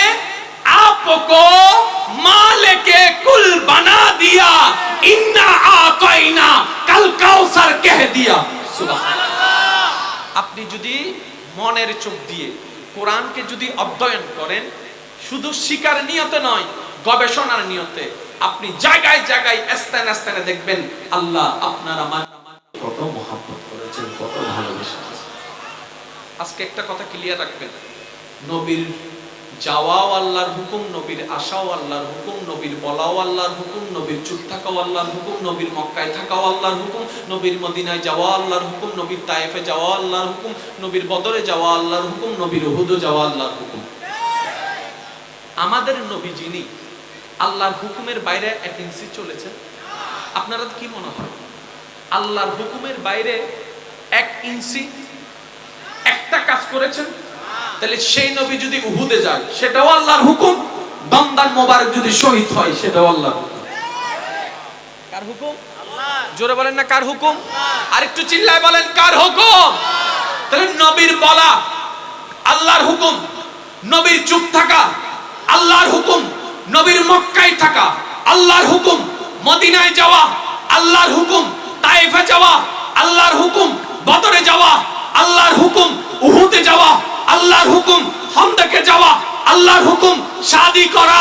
A: आपको मालिके कुल बना दिया, इन्ना आतैना कल काउसार कह दिया। सुबहानाल्लाह। আপনি যদি মনের চোখ দিয়ে কোরআনকে যদি অধ্যয়ন করেন, শুধু শিকার নিয়তে নয়, গবেষণার নিয়তে, আপনি জায়গায় জায়গায় স্থানে স্থানে দেখবেন আল্লাহ আপনার আমার কত মহব্বত করেছেন, কত ভালোবেসেছেন। আজকে একটা কথা ক্লিয়ার রাখবেন, নবীর যাওয়াও আল্লাহর হুকুম, নবীর আসাও আল্লাহর হুকুম, নবীর বলাও আল্লাহর হুকুম, নবীর চুপ থাকাও আল্লাহর হুকুম, নবীর মক্কায় থাকাও আল্লাহর হুকুম, নবীর মদিনায় যাওয়া আল্লাহর হুকুম, নবীর তায়েফে যাওয়া আল্লাহর হুকুম, নবীর বদরে যাওয়া আল্লাহর হুকুম, নবীর উহুদে যাওয়া আল্লাহর হুকুম। আমাদের নবী যিনি আল্লাহর হুকুমের বাইরে এক ইঞ্চি চলেছে? আপনারা কি মনে হয় আল্লাহর হুকুমের বাইরে এক ইঞ্চি একটা কাজ করেছেন? তাহলে সেই নবী যদি উহুদে যায় সেটাও আল্লাহর হুকুম, দমদান মোবারক যদি শহীদ হয় সেটাও আল্লাহর হুকুম। কার হুকুম? আল্লাহ। জোরে বলেন না কার হুকুম? আরেকটু চিল্লায় বলেন কার হুকুম? তাহলে নবীর বলা আল্লাহর হুকুম, নবীর চুপ থাকা আল্লাহর হুকুম, নবীর মক্কায় থাকা আল্লাহর হুকুম, মদিনায় যাওয়া আল্লাহর হুকুম, তায়েফে যাওয়া আল্লাহর হুকুম, বদরে যাওয়া আল্লাহর হুকুম, উহুদে যাওয়া আল্লাহর হুকুম, খন্দকে যাওয়া আল্লাহর হুকুম, শাদী করা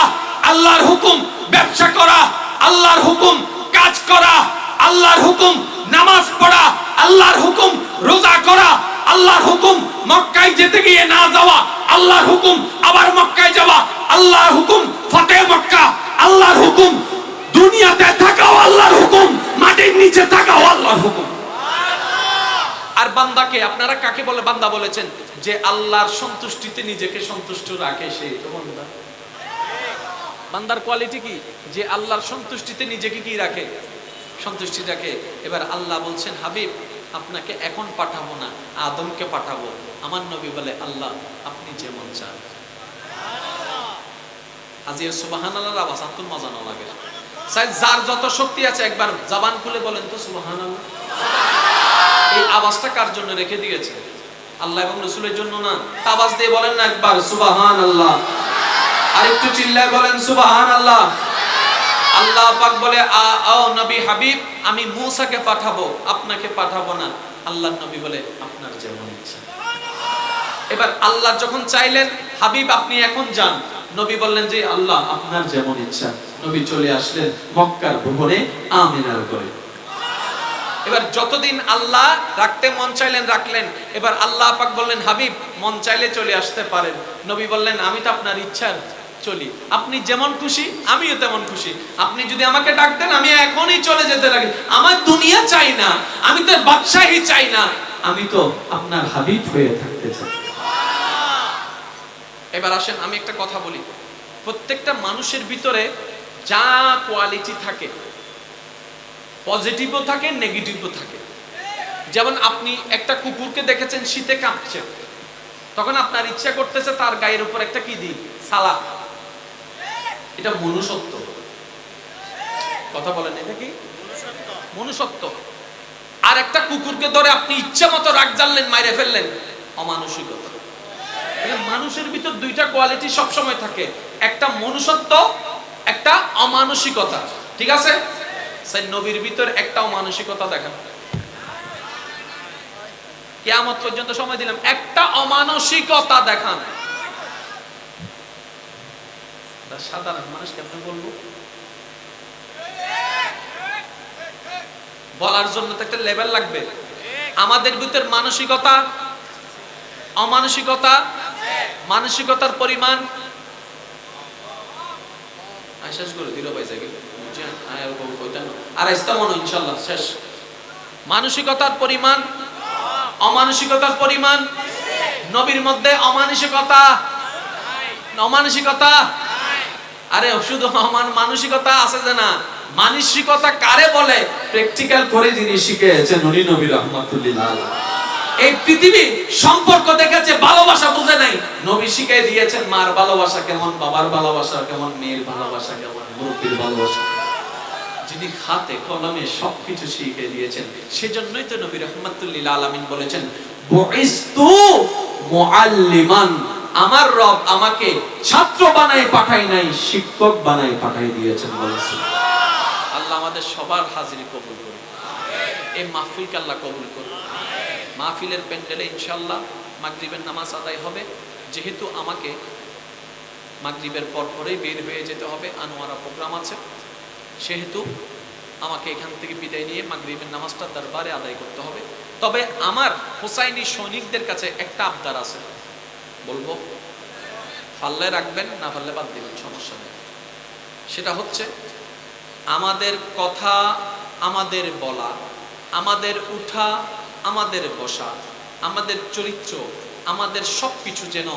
A: আল্লাহর হুকুম, ব্যবসা করা আল্লাহর হুকুম, কাজ করা আল্লাহর হুকুম, নামাজ পড়া আল্লাহর হুকুম, রোজা করা আল্লাহর হুকুম, মক্কায় যেতে গিয়ে না যাওয়া আল্লাহর হুকুম, আবার মক্কায় যাওয়া আল্লাহর হুকুম, ফতেহ মক্কা আল্লাহর হুকুম, দুনিয়াতে থাকাও আল্লাহর হুকুম, মাটির নিচে থাকাও আল্লাহর হুকুম। আর বান্দাকে আপনারা কাকে বলে বান্দা বলেছেন? যে আল্লাহর সন্তুষ্টিতে নিজেকে সন্তুষ্ট রাখে সেই তো বান্দা। বান্দার কোয়ালিটি কি? যে আল্লাহর সন্তুষ্টিতে নিজেকে কি রাখে? সন্তুষ্টি রাখে। এবার আল্লাহ বলছেন হাবিব আপনাকে এখন পাঠাবো না, আদমকে পাঠাবো। আমার নবী বলে আল্লাহ আপনি যেমন চান। আজি সুবহানাল্লাহর আওয়াজ আত্ম মজা না লাগে। যার যত শক্তি আছে একবার জবান খুলে বলেন তো সুবহানাল্লাহ। এই আওয়াজটা কার জন্য রেখে দিয়েছে? আল্লাহ এবং রাসূলের জন্য না? আওয়াজ দিয়ে বলেন না একবার সুবহানাল্লাহ। আরেকটু চিল্লায় বলেন সুবহানাল্লাহ। আল্লাহ পাক বলে ও নবী হাবিব আমি মূসাকে পাঠাবো, আপনাকে পাঠাবো না। আল্লাহর নবী বলে আপনার যেমন ইচ্ছা। এবার আল্লাহ যখন চাইলেন হাবিব আপনি এখন যান, নবী বললেন যে আল্লাহ আপনার যেমন ইচ্ছা। নবী চলে আসলেন মক্কার ভুবনে আমিনার ঘরে। এবার যতদিন আল্লাহ রাখতে মন চাইলেন রাখলেন। এবার আল্লাহ পাক বললেন হাবিব মন চাইলে চলে আসতে পারেন। নবী বললেন আমি তো আপনার ইচ্ছার চলি, আপনি যেমন খুশি আমিও তেমন খুশি। আপনি যদি আমাকে ডাক দেন আমি এখনই চলে যেতে রাখি। আমার দুনিয়া চাই না, আমি তো বাদশাহী চাই না, আমি তো আপনার হাবিব হয়ে থাকতে চাই। এবার আসেন আমি একটা কথা বলি, প্রত্যেকটা মানুষের ভিতরে যা কোয়ালিটি থাকে পজিটিভও থাকে নেগেটিভও থাকে। যেমন আপনি একটা কুকুরকে দেখেছেন শীতে কাঁপছে, তখন আপনার ইচ্ছা করতেছে তার গায়ের উপর একটা কি দিই সালা। এটা মনুষ্যত্ব। কথা বলেন এটা কি মনুষ্যত্ব। আর একটা কুকুরকে ধরে আপনি ইচ্ছা মতো রাগ জ্বাললেন মাইরে ফেললেন, অমানুষিকতা। মানুষের ভিতর দুইটা কোয়ালিটি সব সময় থাকে, একটা মনুষ্যত্ব একটা অমানুষিকতা। ঠিক আছে? সেই নবীর ভিতর একটা অমানুষিকতা দেখান। কিয়ামত পর্যন্ত সময় দিলাম, একটা অমানসিকতা দেখান। সাধারণ মানুষ কেমন বলবো? বলার জন্য তো একটা লেভেল লাগবে। আমাদের ভিতর মানসিকতা অমানসিকতা মানসিকতার পরিমাণ শেষ করে দিল পয়সা গেল আর আসতে মনে ইনশাল্লাহ শেষ। মানসিকতার পরিমাণ অমানসিকতার পরিমাণ। নবীর মধ্যে অমানসিকতা আরে শুধু মানসিকতা আছে যে না, মানসিকতা কারে বলে প্র্যাকটিক্যাল করে যিনি শিখিয়েছেন উনি নবী রাহমাতুল্লিল আলামিন। এই পৃথিবী সম্পর্ক দেখেছে, ভালোবাসা বুঝে নাই। নবী শিখিয়ে দিয়েছেন মার ভালোবাসা কেমন, বাবার ভালোবাসা কেমন, মেয়ের ভালোবাসা কেমন, মুরব্বির ভালোবাসা, যিনি হাতে কলমে সবকিছু শিখিয়ে দিয়েছেন। সেজন্যই তো নবী রাহমাতুল্লিল আলামিন বলেছেন বুইস্তু মুআল্লিমান, আমার রব আমাকে ছাত্র বানাই পাঠাই নাই, শিক্ষক বানাই পাঠাই দিয়েছেন। বলেছেন আল্লাহ আমাদের সবার হাজিরি কবুল করুন, এই মাহফিলকে আল্লাহ কবুল করুন। মাহফিলের প্যান্ডেলে ইনশাআল্লাহ মাগরিবের নামাজ আদায় হবে। যেহেতু আমাকে মাগরিবের পরেই বের হয়ে যেতে হবে, আনোয়ারা প্রোগ্রাম আছে, সেহেতু আমাকে এখান থেকে বিদায় নিয়ে মাগরিবের নামাজটা দরবারে আদায় করতে হবে। তবে আমার হোসাইনি সৈনিকদের কাছে একটা আবদার আছে, বলবো, পারলে রাখবেন, না পারলে বাদ দিবেন, সমস্যা নেই। সেটা হচ্ছে আমাদের কথা, আমাদের বলা, আমাদের উঠা, আমাদের বসা, আমাদের চরিত্র, আমাদের সবকিছু যেন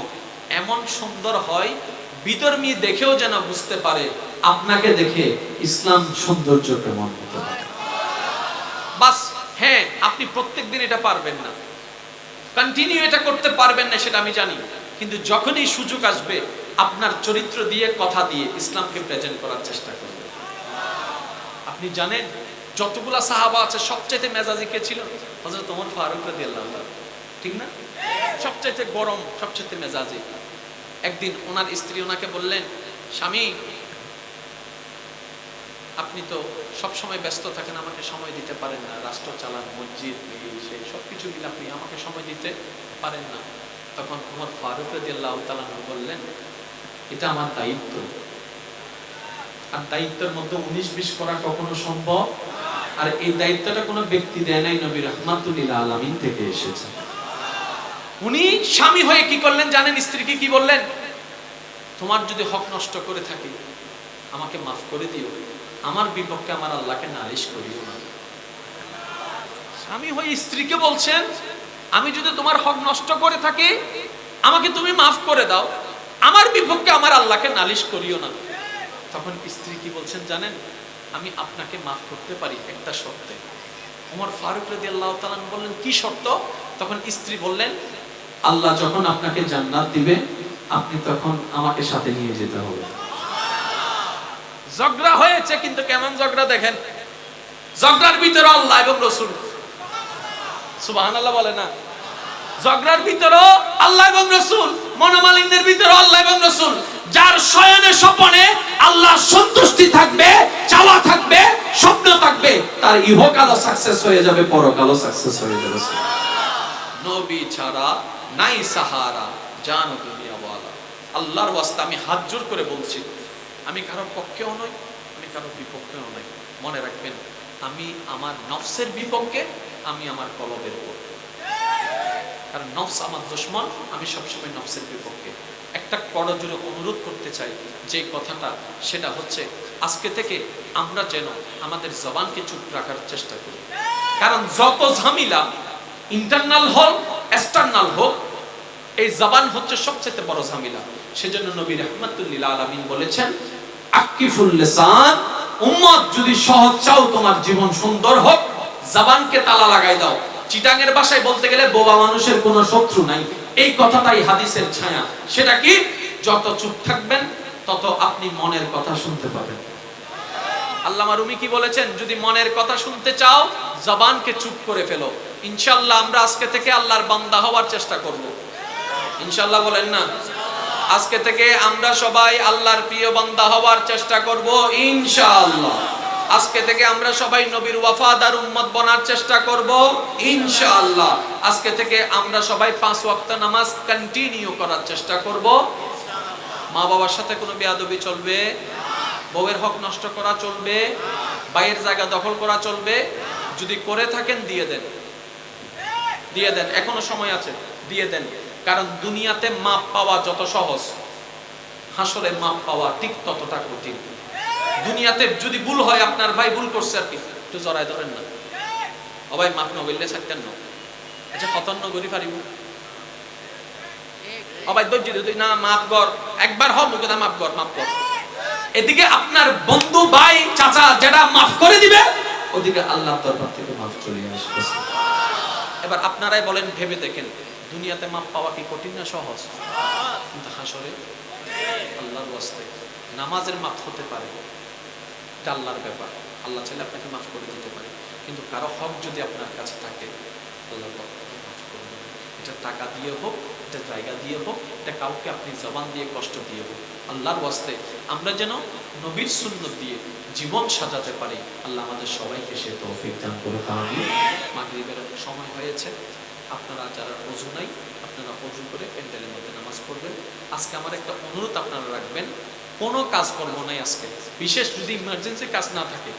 A: এমন সুন্দর হয় বিধর্মী দেখেও যেন বুঝতে পারে আপনাকে দেখে ইসলাম সৌন্দর্য কেমন হতে পারে। বাস, হ্যাঁ, আপনি প্রত্যেকদিন এটা পারবেন না, কন্টিনিউ এটা করতে পারবেন না, সেটা আমি জানি। কিন্তু যখনই সুযোগ আসবে আপনার চরিত্র দিয়ে, কথা দিয়ে ইসলামকে প্রেজেন্ট করার চেষ্টা করবেন। আপনি জানেন যতগুলা সাহাবা আছে সবচেয়ে মেজাজি কে ছিল? হযরত ওমর ফারুক রাদিয়াল্লাহু তাআলা, ঠিক না? সবচেয়ে গরম, সবচেয়ে মেজাজি। একদিন ওনার স্ত্রী ওনাকে বললেন, স্বামী আপনি তো সব সময় ব্যস্ত থাকেন, আমাকে সময় দিতে পারেন না, রাষ্ট্র চালান, মসজিদ, সেই সবকিছু মিলে আপনি আমাকে সময় দিতে পারেন না। তখন ওমর ফারুক রাদিয়াল্লাহু তাআলা বললেন, এটা আমার দায়িত্ব, আর দায়িত্বের মধ্যে 19-20 করা কখনো সম্ভব? আর এই দায়িত্বটা কোনো ব্যক্তি দেয় নাই, নবী রাহমাতুল্লিল আলামিন থেকে এসেছে। উনি স্বামী হয়ে কি করলেন জানেন? স্ত্রীকে কি বললেন? তোমার যদি হক নষ্ট করে থাকি আমাকে মাফ করে দিও, আমার বিপক্ষে আমার আল্লাহকে নালিশ করিও না। স্বামী হয়ে স্ত্রীকে বলছেন, আমি যদি তোমার হক নষ্ট করে থাকি আমাকে তুমি মাফ করে দাও, আমার বিপক্ষে আমার আল্লাহকে নালিশ করিও না। তখন স্ত্রী কি বলছেন জানেন? আমি আপনাকে মাফ করতে পারি একটা শর্তে। ওমর ফারুক রাদিয়াল্লাহু তাআলা বললেন, কি শর্ত? তখন স্ত্রী বললেন, আল্লাহ যখন আপনাকে জান্নাত দিবে আপনি তখন আমাকে সাথে নিয়ে যেতে হবে। ঝগড়া হয়েছে, কিন্তু কেমন ঝগড়া দেখেন, ঝগড়ার ভিতরে আল্লাহ এবং রাসূল, সুবহানাল্লাহ বলে না? ঝগড়ার ভিতরে আল্লাহ এবং রাসূল, মনোমালিন্যের ভিতরে আল্লাহ এবং রাসূল। যার শয়নে স্বপনে আল্লাহর সন্তুষ্টি থাকবে, চাওয়া থাকবে, স্বপ্ন থাকবে, তার ইহকালও সাকসেস হয়ে যাবে, পরকালও সাকসেস হয়ে যাবে। নবী ছাড়া নাই সাহারা, জানো দুনিয়া ওয়ালা। আল্লাহর ওয়াস্তে আমি হাত জোর করে বলছি, আমি কারোর পক্ষেও নই, আমি কারোর বিপক্ষেও নই। মনে রাখবেন, আমি আমার নফসের বিপক্ষে, আমি আমার কলবের পক্ষে। কারণ নফস আমার দুশমন, আমি সবসময় নফসের বিপক্ষে। একটা করজোরে অনুরোধ করতে চাই, যে কথাটা সেটা হচ্ছে আজকে থেকে আমরা যেন আমাদের জবানকে চুপ রাখার চেষ্টা করি। কারণ যত ঝামেলা ইন্টারনাল হোক, এক্সটার্নাল হোক, এই জবান হচ্ছে সবচেয়ে বড় ঝামেলা। সেজন্য নবী রাহমাতুল্লিল আলামিন বলেছেন, আকিফুল লিসান, উম্মত যদি সহজ চাও তোমার জীবন সুন্দর হোক, জবানকে তালা লাগাই দাও। চিটাঙের ভাষায় বলতে গেলে বোবা মানুষের কোনো শত্রু নাই, এই কথাটাই হাদিসের ছায়া। সেটা কি? যত চুপ থাকবেন তত আপনি মনের কথা শুনতে পাবেন। আল্লামা রুমি কি বলেছেন? যদি মনের কথা শুনতে চাও জবানকে চুপ করে ফেলো। ইনশাআল্লাহ আমরা আজকে থেকে আল্লাহর বান্দা হওয়ার চেষ্টা করব, ইনশাআল্লাহ বলেন না? আজকে থেকে আমরা সবাই আল্লাহর প্রিয় বান্দা হওয়ার চেষ্টা করব, ইনশাআল্লাহ। আজকে থেকে আমরা সবাই নবীর ওয়াফাদার উম্মত বনার চেষ্টা করব, ইনশাআল্লাহ। আজকে থেকে আমরা সবাই 5 ওয়াক্ত নামাজ কন্টিনিউ করার চেষ্টা করব। মা বাবার সাথে কোনো বেয়াদবি চলবে না, বউয়ের হক নষ্ট করা চলবে, ভাইয়ের জায়গা দখল করা চলবে। যদি করে থাকেন দিয়ে দেন, দিয়ে দেন, এখনো সময় আছে, দিয়ে দেন। কারণ দুনিয়াতে মাপ পাওয়া যত সহজ, হাসরে মাপ পাওয়া ঠিক ততটা কঠিন। দুনিয়াতে যদি ভুল হয়, আপনার ভাই ভুল করছে আর কি, একটু জড়ায় ধরেন না, ও ভাই মাপ না বললে থাকতেন না, আচ্ছা খতন্ন করি পারিব, ও ভাই ধৈর্য তুই না মাপ কর, একবার হ মুখে না মাপ কর, মাপ কর, এদিকে আপনার বন্ধু ভাই চাচা যেটা মাফ করে দিবে, ওদিকে আল্লাহর দরবার থেকে মাফ চলে আসবে। এবার আপনারাই বলেন, ভেবে দেখেন, দুনিয়াতে মাফ পাওয়া কি কঠিন না সহজ? কিন্তু হাসরে আল্লাহর ওয়াস্তে নামাজের মাফ হতে পারে, এটা আল্লাহর ব্যাপার। আল্লাহ চাইলে আপনাকে মাফ করে দিতে পারে, কিন্তু কারো হক যদি আপনার কাছে থাকে, আল্লাহ মাফ করে দেবে। এটা টাকা দিয়ে হোক, এটা জায়গা দিয়ে হোক, এটা কাউকে আপনি জবান দিয়ে কষ্ট দিয়ে হোক, আল্লাহর ওয়াস্তে আমরা যেন নবীর সুন্নত দিয়ে জীবন সাজাতে পারি। আল্লাহ আমাদের সবাইকে সে তৌফিক দান করুক, আমিন। মাগরিবের সময় হয়েছে, আপনারা যারা ওযু নাই, আপনারা ওযু করে প্যান্ডেলের মধ্যে নামাজ পড়বেন। আজকে আমার একটা অনুরোধ আপনারা রাখবেন, কোনো কাজ করবো নাই আজকে, বিশেষ যদি ইমার্জেন্সি কাজ না থাকে,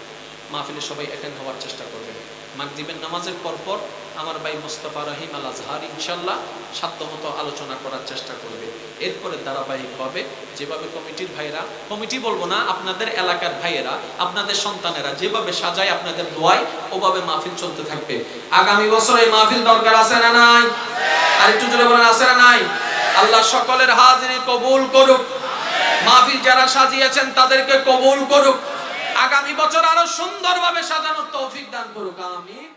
A: মাহফিলে সবাই অ্যাটেন্ড হওয়ার চেষ্টা করবেন। মাগরিবের নামাজের পরপর আমার ভাই মুস্তাফা রহিম আল আজহার ইনশাল্লাহ সাধ্যমতো আলোচনা করার চেষ্টা করবে। এরপরে ধারাবাহিকভাবে যেভাবে কমিটির ভাইরা, কমিটি বলবো না, আপনাদের এলাকার ভাইয়েরা, আপনাদের সন্তানেরা যেভাবে সাজায় আপনাদের দোয়ায়, ওভাবে মাহফিল চলতে থাকবে। আগামী বছর এই মাহফিল দরকার আছে না নাই? আর একটু জোরে বলেন, আছে না নাই? আল্লাহ সকলের হাজিরি কবুল করুক, মাহফিল যারা সাজিয়েছেন তাদেরকে কবুল করুক, আগামী বছর আরো সুন্দরভাবে সাজানোর তৌফিক দান করুক, আমিন।